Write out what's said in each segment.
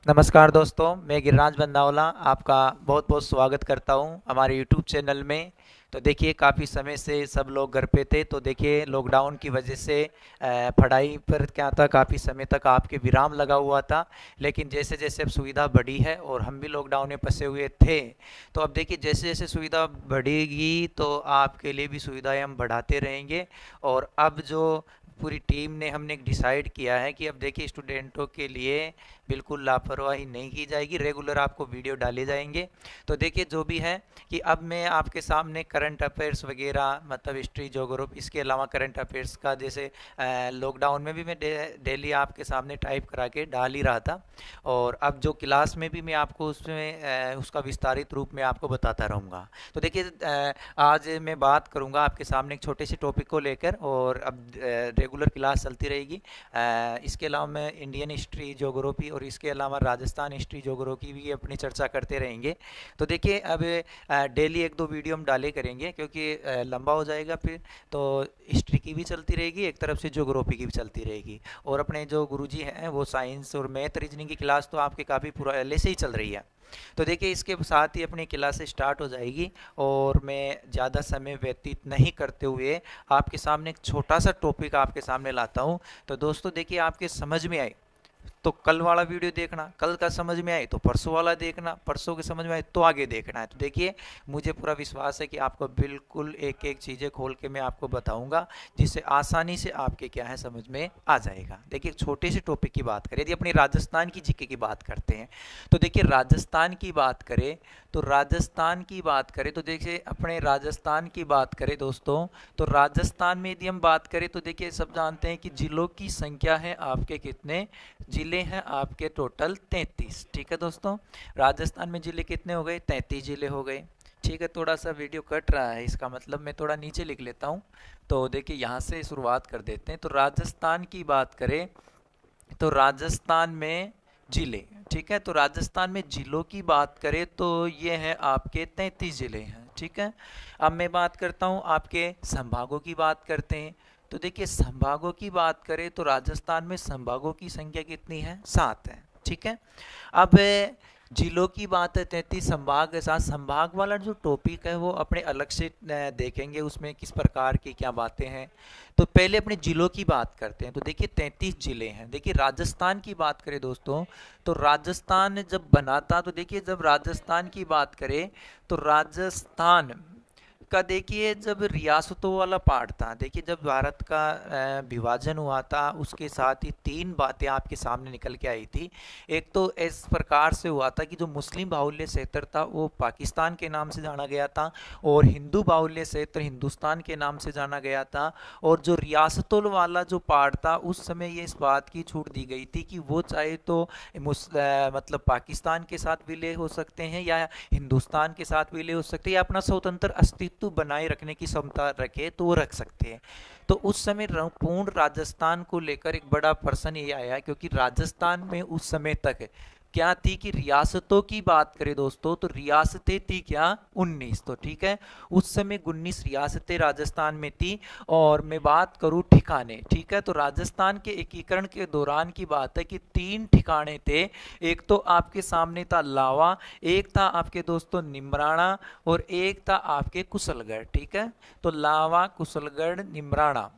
नमस्कार दोस्तों, मैं गिरिराज बंदावला आपका बहुत बहुत स्वागत करता हूं हमारे यूट्यूब चैनल में। तो देखिए, काफ़ी समय से सब लोग घर पे थे, तो देखिए लॉकडाउन की वजह से पढ़ाई पर क्या था, काफ़ी समय तक आपके विराम लगा हुआ था। लेकिन जैसे जैसे अब सुविधा बढ़ी है और हम भी लॉकडाउन में फंसे हुए थे, तो अब देखिए जैसे जैसे सुविधा बढ़ेगी तो आपके लिए भी सुविधाएं हम बढ़ाते रहेंगे। और अब जो पूरी टीम ने हमने डिसाइड किया है कि अब देखिए स्टूडेंटों के लिए बिल्कुल लापरवाही नहीं की जाएगी, रेगुलर आपको वीडियो डाले जाएंगे। तो देखिए जो भी है कि अब मैं आपके सामने करंट अफेयर्स वगैरह, मतलब हिस्ट्री, ज्योग्राफी, इसके अलावा करंट अफेयर्स का जैसे लॉकडाउन में भी मैं डेली आपके सामने टाइप करा के डाल ही रहा था। और अब जो क्लास में भी मैं आपको उसमें उसका विस्तारित रूप में आपको बताता रहूँगा। तो देखिए आज मैं बात करूँगा आपके सामने एक छोटे से टॉपिक को लेकर, और अब रेगुलर क्लास चलती रहेगी। इसके अलावा मैं इंडियन हिस्ट्री, ज्योग्राफी और इसके अलावा राजस्थान हिस्ट्री, ज्योग्राफी भी अपनी चर्चा करते रहेंगे। तो देखिए अब डेली एक दो वीडियो हम डाले करेंगे, क्योंकि लंबा हो जाएगा फिर। तो हिस्ट्री की भी चलती रहेगी एक तरफ से, ज्योग्राफी की भी चलती रहेगी। और अपने जो गुरुजी हैं वो साइंस और मैथ रीजनिंग की क्लास तो आपके काफ़ी पहले से ही चल रही है। तो देखिए इसके साथ ही अपनी क्लासेस स्टार्ट हो जाएगी, और मैं ज़्यादा समय व्यतीत नहीं करते हुए आपके सामने एक छोटा सा टॉपिक आपके सामने लाता हूँ। तो दोस्तों देखिए, आपके समझ में आए तो कल वाला वीडियो देखना, कल का समझ में आए तो परसों वाला देखना, परसों के समझ में आए तो आगे देखना है। तो देखिए मुझे पूरा विश्वास है कि आपको बिल्कुल एक एक चीज़ें खोल के मैं आपको बताऊंगा, जिससे आसानी से आपके क्या है समझ में आ जाएगा। देखिए एक छोटे से टॉपिक की बात करें, यदि अपनी राजस्थान की जीके की बात करते हैं, तो देखिए राजस्थान की बात करें, तो राजस्थान की बात करें तो देखिए अपने राजस्थान की बात करें दोस्तों, तो राजस्थान में यदि हम बात करें तो देखिए सब जानते हैं कि जिलों की संख्या है आपके, कितने जिले हैं आपके, टोटल 33। ठीक है दोस्तों, राजस्थान में जिले कितने हो गए, 33 जिले हो गए। ठीक है, थोड़ा सा वीडियो कट रहा है, इसका मतलब मैं थोड़ा नीचे लिख लेता हूँ। तो देखिए यहाँ से शुरुआत कर देते हैं। तो राजस्थान की बात करें तो राजस्थान में जिले, ठीक है, तो राजस्थान में जिलों की बात करें तो ये हैं आपके 33 जिले हैं। ठीक है, अब मैं बात करता हूँ आपके संभागों की बात करते हैं। तो देखिए संभागों की बात करें तो राजस्थान में संभागों की संख्या कितनी है, 7 है। ठीक है, अब जिलों की बात है 33, संभाग के साथ संभाग वाला जो टॉपिक है वो अपने अलग से देखेंगे, उसमें किस प्रकार की क्या बातें हैं। तो पहले अपने जिलों की बात करते हैं। तो देखिए 33 जिले हैं। देखिए राजस्थान की बात करें दोस्तों, तो राजस्थान जब बना था, तो देखिए जब राजस्थान की बात करें तो राजस्थान का देखिए जब रियासतों वाला पार्ट था, देखिए जब भारत का विभाजन हुआ था, उसके साथ ही तीन बातें आपके सामने निकल के आई थी। एक तो इस प्रकार से हुआ था कि जो मुस्लिम बाहुल्य क्षेत्र था वो पाकिस्तान के नाम से जाना गया था, और हिंदू बाहुल्य क्षेत्र हिंदुस्तान के नाम से जाना गया था। और जो रियासतों वाला जो पार्ट था, उस समय ये इस बात की छूट दी गई थी कि वो चाहे तो मतलब पाकिस्तान के साथ विलय हो सकते हैं, या हिंदुस्तान के साथ विलय हो सकते हैं, या अपना स्वतंत्र अस्तित्व बनाए रखने की क्षमता रखे तो वो रख सकते हैं। तो उस समय पूर्ण राजस्थान को लेकर एक बड़ा प्रश्न ये आया, क्योंकि राजस्थान में उस समय तक क्या थी कि रियासतों की बात करें दोस्तों, तो रियासतें थी क्या, 19। तो ठीक है, उस समय 19 रियासतें राजस्थान में थी। और मैं बात करूं ठिकाने, ठीक है, तो राजस्थान के एकीकरण के दौरान की बात है कि 3 ठिकाने थे। एक तो आपके सामने था लावा, एक था आपके दोस्तों निमराना, और एक था आपके कुशलगढ़। ठीक है, तो लावा, कुशलगढ़, निमराना।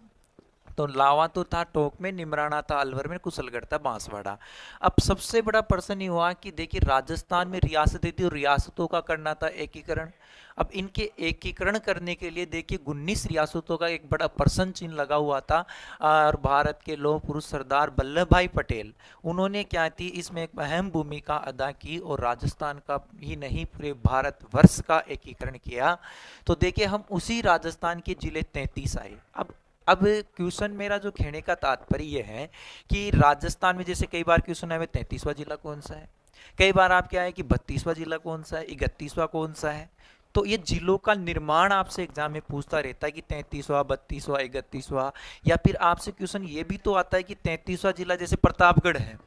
तो लावा तो था टोंक में, निमराना था अलवर में, कुशलगढ़ था बांसवाड़ा। अब सबसे बड़ा प्रश्न ये हुआ कि देखिए राजस्थान में रियासतें थी और रियासतों का करना था एकीकरण। अब इनके एकीकरण करने के लिए देखिए 19 रियासतों का एक बड़ा प्रश्न चिन्ह लगा हुआ था। और भारत के लौह पुरुष सरदार वल्लभ भाई पटेल, उन्होंने क्या थी इसमें एक अहम भूमिका अदा की, और राजस्थान का ही नहीं पूरे भारतवर्ष का एकीकरण किया। तो देखिए हम उसी राजस्थान के जिले 33 आए। अब क्वेश्चन मेरा जो कहने का तात्पर्य यह है कि राजस्थान में जैसे कई बार क्वेश्चन है 33वां जिला कौन सा है, कई बार आप क्या है कि 32वां जिला कौन सा है, 31वां कौन सा है। तो ये जिलों का निर्माण आपसे एग्जाम में पूछता रहता है कि 33वां, 32वां, 31वां। या फिर आपसे क्वेश्चन ये भी तो आता है कि 33वां जिला जैसे प्रतापगढ़ है।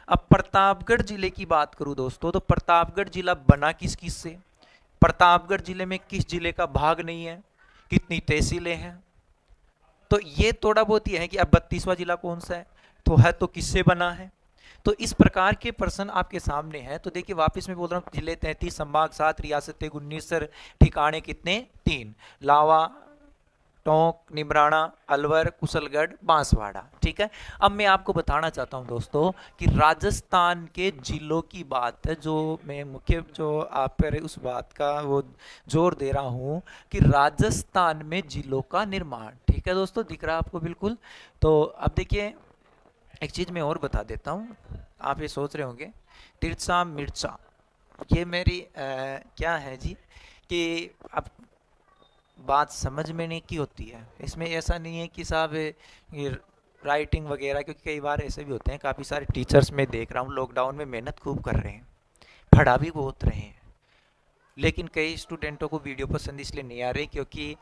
अब प्रतापगढ़ जिले की बात करूं दोस्तों, तो प्रतापगढ़ जिला बना किस किस से, प्रतापगढ़ जिले में किस जिले का भाग नहीं है, कितनी तहसीलें हैं। तो ये थोड़ा बहुत ही है कि अब 32वां जिला कौन सा है, तो है तो किससे बना है। तो इस प्रकार के प्रश्न आपके सामने हैं। तो देखिए वापस मैं बोल रहा हूँ, जिले 33, संभाग 7, रियासतें 19, ठिकाने कितने 3, लावा, टोंक, निमराना, अलवर, कुशलगढ़, बांसवाड़ा। ठीक है, अब मैं आपको बताना चाहता हूं दोस्तों कि राजस्थान के जिलों की बात है, जो मैं मुख्य जो आप पर उस बात का वो जोर दे रहा हूं कि राजस्थान में जिलों का निर्माण। ठीक है दोस्तों, दिख रहा है आपको बिल्कुल। तो अब देखिए एक चीज मैं और बता देता हूं, आप ये सोच रहे होंगे तिरछा मिर्चा, ये मेरी क्या है जी, कि अब बात समझ में नहीं की होती है। इसमें ऐसा नहीं है कि साहब ये राइटिंग वगैरह, क्योंकि कई बार ऐसे भी होते हैं, काफ़ी सारे टीचर्स मैं देख रहा हूँ लॉकडाउन में मेहनत खूब कर रहे हैं, पढ़ा भी बहुत रहे हैं, लेकिन कई स्टूडेंटों को वीडियो पसंद इसलिए नहीं आ रही क्योंकि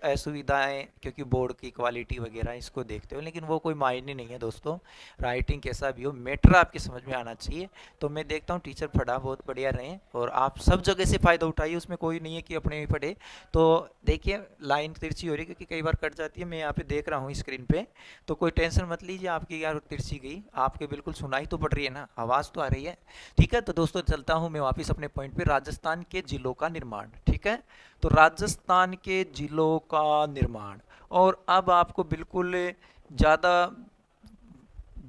असुविधाएं, क्योंकि बोर्ड की क्वालिटी वगैरह इसको देखते हो, लेकिन वो कोई मायने नहीं है दोस्तों। राइटिंग कैसा भी हो, मैटर आपके समझ में आना चाहिए। तो मैं देखता हूँ टीचर पढ़ा बहुत बढ़िया रहे, और आप सब जगह से फ़ायदा उठाइए, उसमें कोई नहीं है कि अपने ही पढ़े। तो देखिए लाइन तिरछी हो रही है क्योंकि कई बार कट जाती है, मैं यहाँ पे देख रहा हूँ स्क्रीन पे, तो कोई टेंशन मत लीजिए, आपकी यार तिरछी गई, आपके बिल्कुल सुनाई तो पड़ रही है ना, आवाज़ तो आ रही है। ठीक है, तो दोस्तों चलता हूँ मैं वापस अपने पॉइंट पे, राजस्थान के जिलों का निर्माण। ठीक है, तो राजस्थान के जिलों का निर्माण, और अब आपको बिल्कुल ज़्यादा,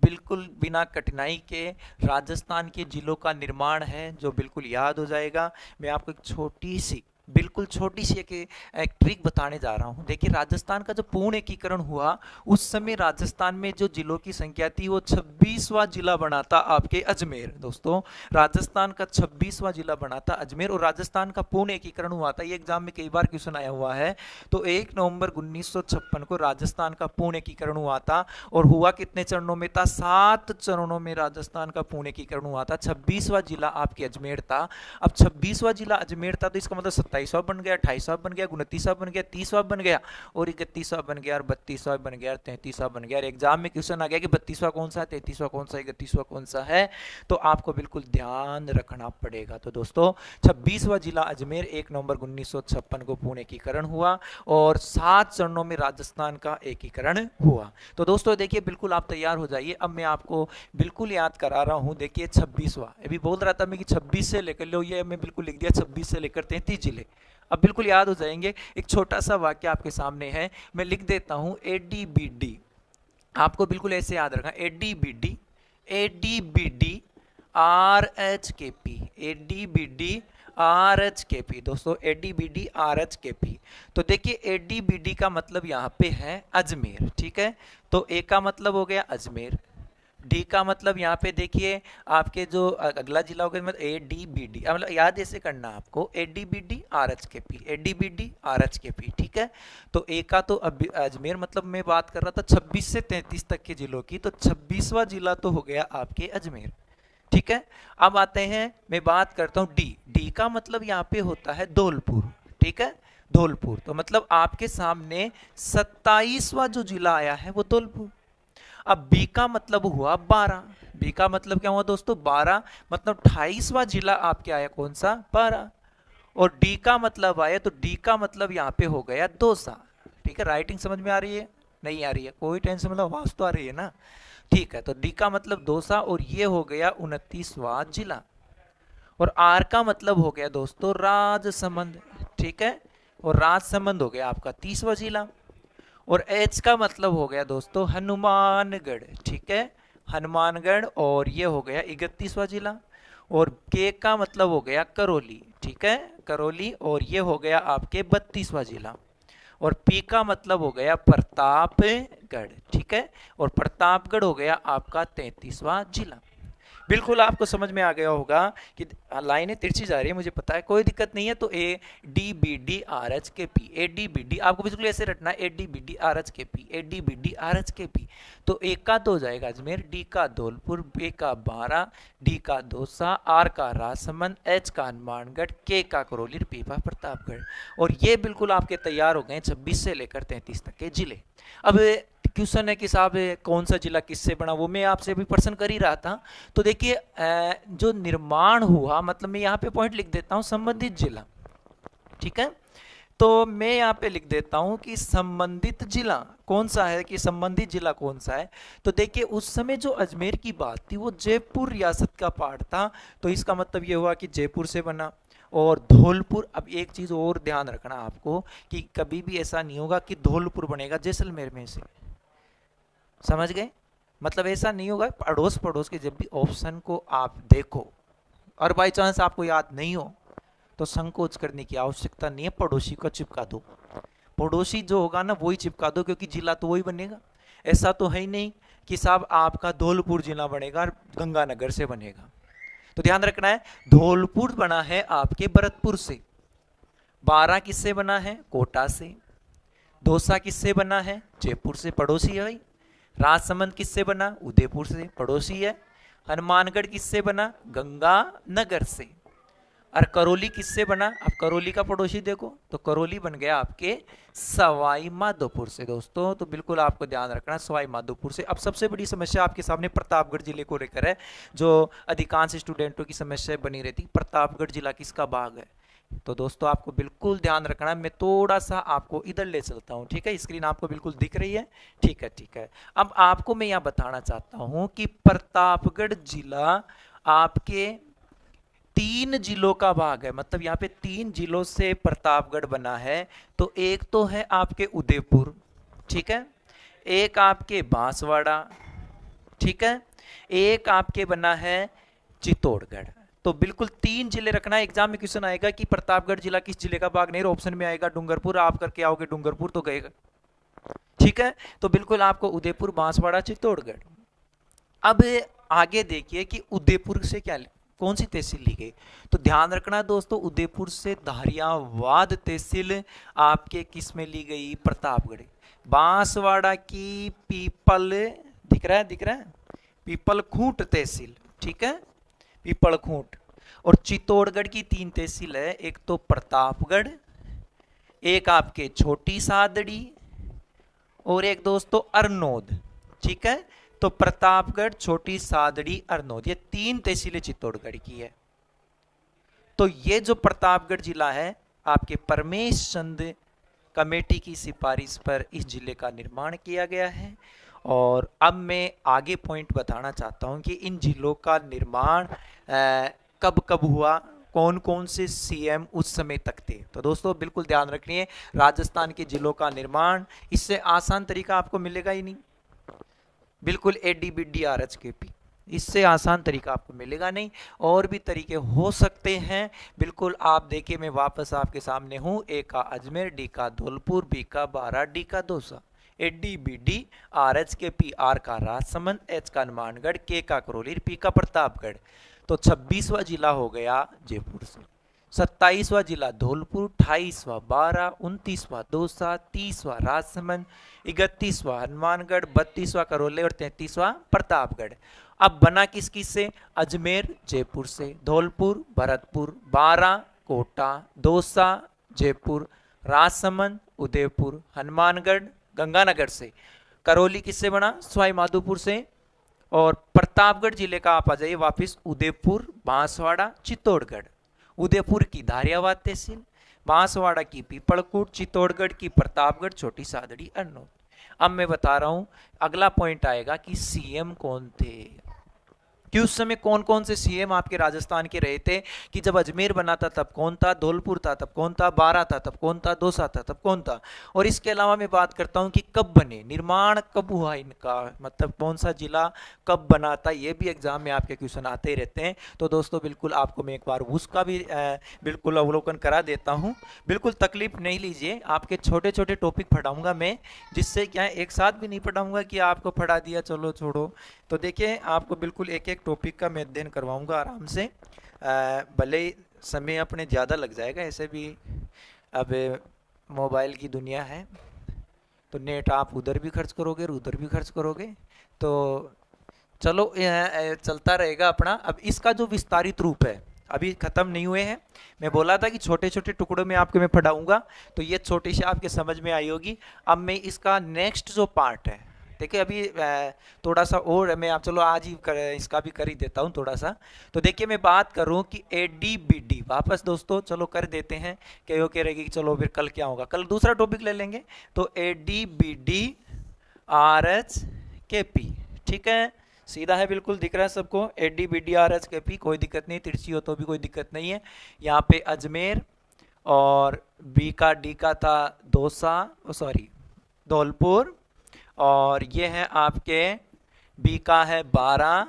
बिल्कुल बिना कठिनाई के राजस्थान के जिलों का निर्माण है जो बिल्कुल याद हो जाएगा। मैं आपको एक छोटी सी, बिल्कुल छोटी सी एक ट्रिक बताने जा रहा हूँ। देखिए राजस्थान का जो पूर्ण एकीकरण हुआ उस समय राजस्थान में जो जिलों की संख्या थी वो 26वां जिला बना था आपके अजमेर। दोस्तों राजस्थान का 26वां जिला बना था अजमेर, और राजस्थान का पूर्ण एकीकरण हुआ था, ये एग्जाम में कई बार क्वेश्चन आया हुआ है। तो 1 नवंबर 1956 को राजस्थान का पूर्ण एकीकरण हुआ था, और हुआ कितने चरणों में था, 7 चरणों में राजस्थान का पूर्ण एकीकरण हुआ था। 26वां जिला आपके अजमेर था। अब 26वां जिला अजमेर था तो इसका मतलब 27वां बन गया, 28वां बन गया, 29वां बन गया, 30वां बन गया, और 31वां बन गया, और 32वां बन गया, और 33वां बन गया। एग्जाम में क्वेश्चन आ गया कि 32वां कौन सा है, 33वां कौन सा है, 31वां कौन सा है, तो आपको बिल्कुल ध्यान रखना पड़ेगा। तो दोस्तों 26वां जिला अजमेर 1 नवंबर 1956 को पूर्ण एकीकरण हुआ, और 7 चरणों में राजस्थान का एकीकरण हुआ। तो दोस्तों देखिए बिल्कुल आप तैयार हो जाइए, अब मैं आपको बिल्कुल याद करा रहा हूं। देखिए 26वां, अभी बोल रहा था मैं कि 26 से लेकर लो, ये मैं बिल्कुल लिख दिया 26 से लेकर 33 जिले, अब बिल्कुल याद हो जाएंगे। एक छोटा सा वाक्य आपके सामने है, मैं लिख देता हूं ADBD, आपको बिल्कुल ऐसे याद रखना, ADBD, ADBD RHKP, ADBD RHKP। दोस्तों ADBD RHKP, तो देखिए ADBD का मतलब यहाँ पे है अजमेर। ठीक है, तो A का मतलब हो गया अजमेर, डी का मतलब यहाँ पे देखिए आपके जो अगला जिला होगा मतलब ADBD, मतलब याद ऐसे करना आपको, ADBD RHKP, ADBD RHKP। ठीक है, तो ए का तो अजमेर, मतलब मैं बात कर रहा था 26 से 33 तक के जिलों की, तो 26वां जिला तो हो गया आपके अजमेर। ठीक है, अब आते हैं, मैं बात करता हूँ डी, डी का मतलब यहाँ पे होता है धौलपुर। ठीक है, धौलपुर, तो मतलब आपके सामने 27वां जो जिला आया है वो धौलपुर। अब बी का मतलब हुआ 12, बी का मतलब क्या हुआ दोस्तों 12, मतलब 28वां जिला आपके आया कौन सा 12, और डी का मतलब आया, तो डी का मतलब यहाँ पे हो गया दौसा। ठीक है, राइटिंग समझ में आ रही है, नहीं आ रही है, कोई टेंशन, मतलब आवाज तो आ रही है ना। ठीक है, तो डी का मतलब दौसा, और ये हो गया 29वां जिला, और आर का मतलब हो गया दोस्तों राजसमंद। ठीक है, और राजसमंद हो गया आपका 30वां जिला, और एच का मतलब हो गया दोस्तों हनुमानगढ़। ठीक है, हनुमानगढ़, और ये हो गया 31वां जिला, और के का मतलब हो गया करौली। ठीक है, करौली, और ये हो गया आपके 32वां जिला, और पी का मतलब हो गया प्रतापगढ़। ठीक है, और प्रतापगढ़ हो गया आपका 33वां जिला। बिल्कुल आपको समझ में आ गया होगा कि लाइनें तिरछी जा रही है, मुझे पता है, कोई दिक्कत नहीं है। तो ADBD RHKP, ADBD आपको बिल्कुल ऐसे रटना है, ADBD RHKP, ADBD RHKP। तो ए का तो हो जाएगा अजमेर, डी का धौलपुर, बी का 12, डी का दौसा, आर का राजसमंद, एच का हनुमानगढ़, के का करौली, पी का प्रतापगढ़। और ये बिल्कुल आपके तैयार हो गए 26 से लेकर 33 तक के जिले। अब क्वेश्चन है कि साहब कौन सा जिला किससे बना, वो मैं आपसे भी प्रश्न कर ही रहा था। तो देखिए जो निर्माण हुआ, मतलब मैं यहाँ पे पॉइंट लिख देता हूँ संबंधित जिला। ठीक है, तो मैं यहाँ पे लिख देता हूँ कि संबंधित जिला कौन सा है, कि संबंधित जिला कौन सा है। तो देखिए उस समय जो अजमेर की बात थी वो जयपुर रियासत का पार्ट था, तो इसका मतलब ये हुआ कि जयपुर से बना। और धौलपुर, अब एक चीज और ध्यान रखना आपको कि कभी भी ऐसा नहीं होगा कि धौलपुर बनेगा जैसलमेर में से, समझ गए? मतलब ऐसा नहीं होगा। अड़ोस पड़ोस के जब भी ऑप्शन को आप देखो और बाई चांस आपको याद नहीं हो तो संकोच करने की आवश्यकता नहीं है, पड़ोसी को चिपका दो। पड़ोसी जो होगा ना वही चिपका दो, क्योंकि जिला तो वही बनेगा। ऐसा तो है ही नहीं कि साहब आपका धौलपुर जिला बनेगा और गंगानगर से बनेगा। तो ध्यान रखना है, धौलपुर बना है आपके भरतपुर से, बारां किससे बना है? कोटा से। दौसा किससे बना है? जयपुर से, पड़ोसी है भाई। राजसमंद किससे बना? उदयपुर से, पड़ोसी है। हनुमानगढ़ किससे बना? गंगानगर से। और करौली किससे बना? अब करौली का पड़ोसी देखो तो करौली बन गया आपके सवाई माधोपुर से दोस्तों। तो बिल्कुल आपको ध्यान रखना सवाई माधोपुर से। अब सबसे बड़ी समस्या आपके सामने प्रतापगढ़ जिले को लेकर है, जो अधिकांश स्टूडेंटों की समस्या बनी रहती। प्रतापगढ़ जिला किसका भाग है? तो दोस्तों आपको बिल्कुल ध्यान रखना है। मैं थोड़ा सा आपको इधर ले चलता हूं, ठीक है? स्क्रीन आपको बिल्कुल दिख रही है, ठीक है ठीक है। अब आपको मैं यहां बताना चाहता हूं कि प्रतापगढ़ जिला आपके 3 जिलों का भाग है। मतलब यहाँ पे 3 जिलों से प्रतापगढ़ बना है। तो एक तो है आपके उदयपुर, ठीक है, एक आपके बांसवाड़ा, ठीक है, एक आपके बना है चित्तौड़गढ़। तो बिल्कुल 3 जिले रखना है। एग्जाम में क्वेश्चन आएगा कि प्रतापगढ़ जिला किस जिले का भाग नहीं, ऑप्शन में आएगा डूंगरपुर, आप करके आओगे डूंगरपुर तो गएगा, ठीक है। तो बिल्कुल आपको उदयपुर, बांसवाड़ा, चित्तौड़गढ़। अब आगे देखिए कि उदयपुर से क्या कौन सी तहसील ली गई। तो ध्यान रखना दोस्तों, उदयपुर से धारियावाद तहसील आपके किस में ली गई? प्रतापगढ़। बांसवाड़ा की पीपल, दिख रहा है, दिख रहा है, पीपल खूंट तहसील, ठीक है, पीपल खूंट। और चित्तौड़गढ़ की 3 तहसील है, एक तो प्रतापगढ़, एक आपके छोटी सादड़ी और एक दोस्तों अरनोद, ठीक है। तो प्रतापगढ़, छोटी सादड़ी, अरनोद, ये 3 तहसीलें चित्तौड़गढ़ की है। तो ये जो प्रतापगढ़ जिला है आपके परमेश चंद कमेटी की सिफारिश पर इस जिले का निर्माण किया गया है। और अब मैं आगे पॉइंट बताना चाहता हूं कि इन जिलों का निर्माण कब कब हुआ, कौन कौन से सीएम उस समय तक थे। तो दोस्तों बिल्कुल ध्यान रखिए, राजस्थान के जिलों का निर्माण इससे आसान तरीका आपको मिलेगा ही नहीं। बिल्कुल ADBDRHKP, इससे आसान तरीका आपको मिलेगा नहीं। और भी तरीके हो सकते हैं, बिल्कुल आप देखिए, मैं वापस आपके सामने हूं। ए का अजमेर, डी का धौलपुर, बी का बारां, डी का दौसा। ADBDRHKP, आर का राजसमंद, एच का हनुमानगढ़, के का करौली, पी का प्रतापगढ़। तो 26वां जिला हो गया जयपुर से, 27वां जिला धौलपुर, 28वां बारां, 29वां दौसा, 30वां राजसमंद, 31वां हनुमानगढ़, 32वां करौली और 33वां प्रतापगढ़। अब बना किस किस से? अजमेर जयपुर से, धौलपुर, भरतपुर, बारां, कोटा, दौसा, जयपुर, राजसमंद, उदयपुर, हनुमानगढ़, गंगानगर से। करौली किससे बना? सवाई माधोपुर से। और प्रतापगढ़ जिले का आप आ जाइए वापिस, उदयपुर, बांसवाड़ा, चित्तौड़गढ़। उदयपुर की धारियावाद तहसील, बांसवाड़ा की पीपलकूट, चित्तौड़गढ़ की प्रतापगढ़, छोटी सादड़ी, अरनोद। अब मैं बता रहा हूं, अगला पॉइंट आएगा कि सीएम कौन थे, कि उस समय कौन कौन से सीएम आपके राजस्थान के रहे थे। कि जब अजमेर बना था तब कौन था, धौलपुर था तब कौन था, बारां था तब कौन था, दौसा था तब कौन था। और इसके अलावा मैं बात करता हूं कि कब बने, निर्माण कब हुआ इनका, मतलब कौन सा जिला कब बना था। ये भी एग्जाम में आपके क्वेश्चन आते ही रहते हैं। तो दोस्तों बिल्कुल आपको मैं एक बार उसका भी बिल्कुल अवलोकन करा देता हूँ। बिल्कुल तकलीफ नहीं लीजिए, आपके छोटे छोटे टॉपिक पढ़ाऊंगा मैं, जिससे क्या एक साथ भी नहीं पढ़ाऊंगा कि आपको पढ़ा दिया चलो छोड़ो। तो देखिए आपको बिल्कुल एक एक टॉपिक का मैं अध्ययन करवाऊंगा आराम से। भले समय अपने ज़्यादा लग जाएगा, ऐसे भी अब मोबाइल की दुनिया है तो नेट आप उधर भी खर्च करोगे और उधर भी खर्च करोगे, तो चलो चलता रहेगा अपना। अब इसका जो विस्तारित रूप है अभी ख़त्म नहीं हुए हैं। मैं बोला था कि छोटे छोटे टुकड़ों में आपको मैं पढ़ाऊंगा, तो ये छोटी सी आपके समझ में आई होगी। अब मैं इसका नेक्स्ट जो पार्ट है, देखिए अभी थोड़ा सा और मैं आप चलो आज ही इसका भी कर ही देता हूँ थोड़ा सा। तो देखिए मैं बात करूँ कि ADBD वापस दोस्तों चलो कर देते हैं, कहो कह रहेगी कि चलो फिर कल क्या होगा, कल दूसरा टॉपिक ले लेंगे। तो ADBD RHKP, ठीक है, सीधा है, बिल्कुल दिख रहा है सबको। ADBD RHKP, कोई दिक्कत नहीं, तिरछी हो तो भी कोई दिक्कत नहीं है। यहाँ पे अजमेर, और बी का डी का था दौसा, सॉरी धौलपुर, और ये है आपके बी का है बारा,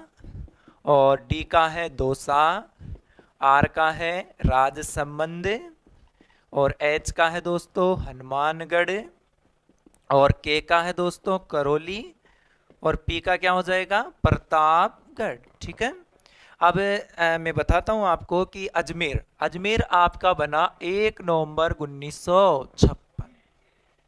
और डी का है दौसा, आर का है राजसमंद, और एच का है दोस्तों हनुमानगढ़, और के का है दोस्तों करौली, और पी का क्या हो जाएगा प्रतापगढ़, ठीक है। अब मैं बताता हूं आपको कि अजमेर, अजमेर आपका बना 1 नवंबर 1956,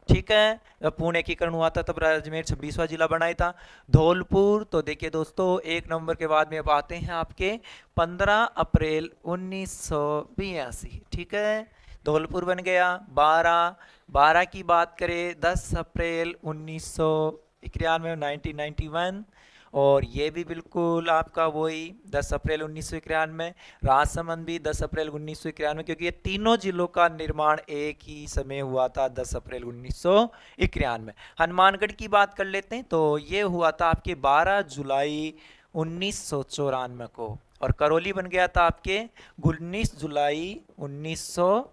ठीक है। जब पुणे एकीकरण हुआ था तब अजमेर 26वां जिला बनाया था। धौलपुर, तो देखिए दोस्तों 1 नवंबर के बाद में अब आते हैं आपके 15 अप्रैल 1982, ठीक है, धौलपुर बन गया। 12 की बात करें 10 अप्रैल 1991, 1991, और ये भी बिल्कुल आपका वही 10 अप्रैल 1991। राजसमंद भी 10 अप्रैल 1991, क्योंकि ये तीनों जिलों का निर्माण एक ही समय हुआ था 10 अप्रैल 1991। हनुमानगढ़ की बात कर लेते हैं, तो ये हुआ था आपके 12 जुलाई 1994 को, और करौली बन गया था आपके 19 जुलाई 1900,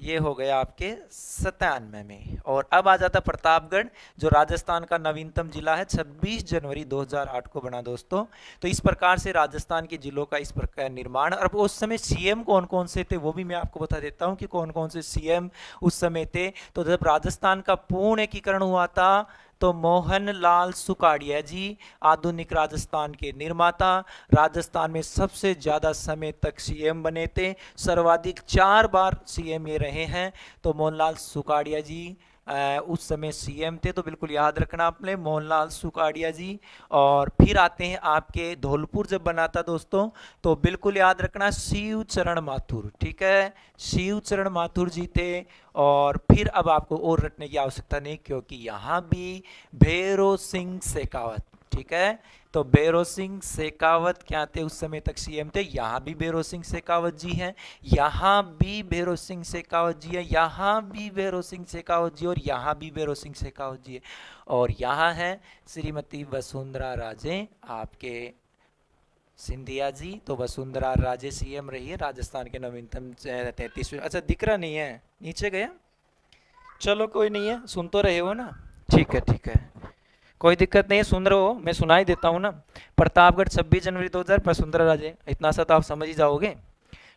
ये हो गया आपके 97 में। और अब आ जाता प्रतापगढ़, जो राजस्थान का नवीनतम जिला है, 26 जनवरी 2008 को बना दोस्तों। तो इस प्रकार से राजस्थान के जिलों का इस प्रकार निर्माण। और उस समय सीएम कौन कौन से थे वो भी मैं आपको बता देता हूं कि कौन कौन से सीएम उस समय थे। तो जब राजस्थान का पूर्ण एकीकरण हुआ था तो मोहनलाल सुखाड़िया जी आधुनिक राजस्थान के निर्माता, राजस्थान में सबसे ज्यादा समय तक सीएम बने थे, सर्वाधिक 4 बार सीएम ये रहे हैं। तो मोहनलाल सुखाड़िया जी उस समय सीएम थे, तो बिल्कुल याद रखना आपने मोहनलाल सुखाड़िया जी। और फिर आते हैं आपके धौलपुर जब बना था दोस्तों, तो बिल्कुल याद रखना शिव चरण माथुर, ठीक है, शिव चरण माथुर जी थे। और फिर अब आपको और रटने की आवश्यकता नहीं, क्योंकि यहां भी भैरों सिंह शेखावत, ठीक है। तो भैरों सिंह शेखावत क्या थे उस समय तक सीएम थे, यहां भी भैरों सिंह शेखावत जी हैं, यहां भी भैरों सिंह शेखावत जी है, यहां भी भैरों सिंह शेखावत जी, और यहां भी भैरों सिंह शेखावत जी है। और यहां है श्रीमती वसुंधरा राजे आपके सिंधिया जी। तो वसुंधरा राजे सीएम रही है राजस्थान के नवीनतम 33वें। अच्छा दिख रहा नहीं है, नीचे गया, चलो कोई नहीं है, सुन तो रहे हो ना, ठीक है ठीक है, कोई दिक्कत नहीं है, सुन रहे हो, मैं सुनाई देता हूँ ना। प्रतापगढ़ 26 जनवरी 2000, वसुंधरा राजे, इतना सा तो आप समझ ही जाओगे,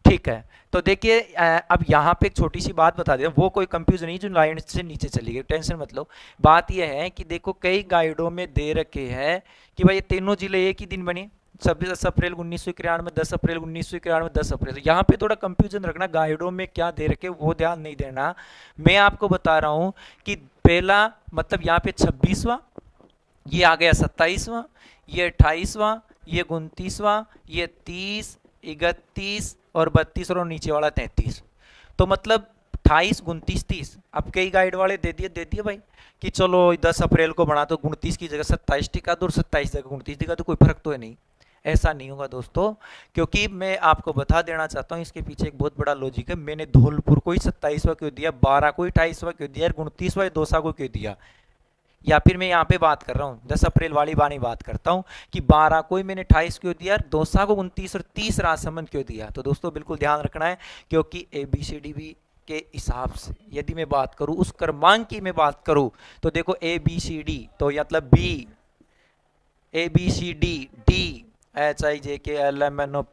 ठीक है। तो देखिए अब यहाँ पे एक छोटी सी बात बता दें, वो कोई कंफ्यूजन नहीं जो लाइन से नीचे चली गई, टेंशन मत लो। बात यह है कि देखो कई गाइडों में दे रखे हैं कि भाई ये तीनों जिले एक ही दिन बने, 26 अप्रैल 1991, 10 अप्रैल 1991, 10 अप्रैल। तो यहाँ पे थोड़ा कंफ्यूजन रखना, गाइडों में क्या दे रखे वो ध्यान नहीं देना। मैं आपको बता रहा हूँ कि पहला मतलब यहाँ पे 26वां, ये आ गया 27वां, ये 28वां, ये 29वां, ये 30, 31 और 32, और नीचे वाला 33। तो मतलब 28, 29, 30। अब कई गाइड वाले दे दिए भाई कि चलो 10 अप्रैल को बना तो 29 की जगह 27 टिका दो, और 27 जगह 29 टिका, तो कोई फर्क तो है नहीं। ऐसा नहीं होगा दोस्तों, क्योंकि मैं आपको बता देना चाहता हूं इसके पीछे एक बहुत बड़ा लॉजिक है। मैंने धौलपुर को ही 27वां क्यों दिया, 12 को ही 28वां क्यों दिया, 29वां दौसा को क्यों दिया, या फिर मैं यहाँ पे बात कर रहा हूँ 10 अप्रैल वाली बानी बात करता हूँ कि 12 को ही मैंने 28 क्यों दिया, दौसा को 29 और 30 राजसमंद क्यों दिया। तो दोस्तों बिल्कुल ध्यान रखना है, क्योंकि ABCD के हिसाब से यदि मैं बात करूँ, उस क्रमांक की मैं बात करूँ, तो देखो ABCD तो मतलब B, ABCD D HIJKLMNOPQR,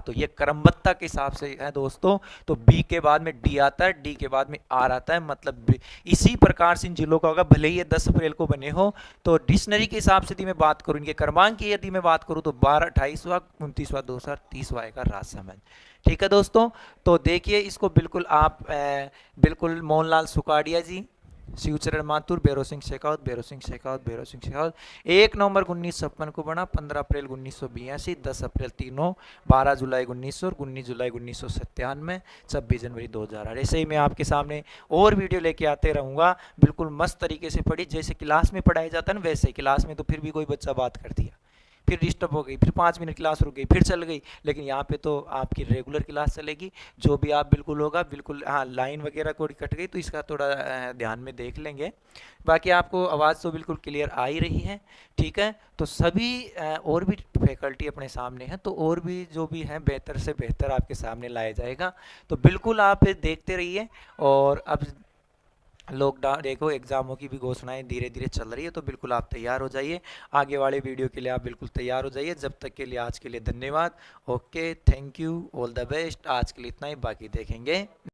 तो ये क्रमबद्धता के हिसाब से है दोस्तों। तो B के बाद में D आता है, D के बाद में R आता है, मतलब B। इसी प्रकार से इन जिलों का होगा, भले ही ये 10 अप्रैल को बने हो। तो डिक्शनरी के हिसाब से यदि मैं बात करूं, इनके क्रमांक की यदि मैं बात करूं, तो 12, 28वां, 29वां, 2 30वां आएगा राजसमंद, ठीक है दोस्तों। तो देखिए इसको बिल्कुल आप बिल्कुल मोहनलाल सुखाड़िया जी, शिवचरण माथुर, भैरव सिंह शेखावत, भैरव सिंह शेखावत, भैरव सिंह शेखावत। 1 नवंबर 1956 को बना, 15 अप्रैल 1982, 10 अप्रैल तीनों, 12 जुलाई 1900 और 19 जुलाई 1997, 26 जनवरी 2008। ऐसे ही मैं आपके सामने और वीडियो लेके आते रहूँगा। बिल्कुल मस्त तरीके से पढ़ी, जैसे क्लास में पढ़ाया जाता है ना वैसे। क्लास में तो फिर भी कोई बच्चा बात कर दिया, फिर डिस्टर्ब हो गई, फिर 5 मिनट क्लास रुक गई, फिर चल गई, लेकिन यहाँ पे तो आपकी रेगुलर क्लास चलेगी। जो भी आप बिल्कुल होगा बिल्कुल। हाँ, लाइन वगैरह कोई कट गई तो इसका थोड़ा ध्यान में देख लेंगे। बाकी आपको आवाज़ तो बिल्कुल क्लियर आ ही रही है, ठीक है। तो सभी और भी फैकल्टी अपने सामने हैं, तो और भी जो भी है बेहतर से बेहतर आपके सामने लाया जाएगा। तो बिल्कुल आप देखते रहिए। और अब लॉकडाउन देखो, एग्जामों की भी घोषणाएं धीरे धीरे चल रही है, तो बिल्कुल आप तैयार हो जाइए। आगे वाले वीडियो के लिए आप बिल्कुल तैयार हो जाइए। जब तक के लिए आज के लिए धन्यवाद। Okay, thank you, all the best. आज के लिए इतना ही, बाकी देखेंगे।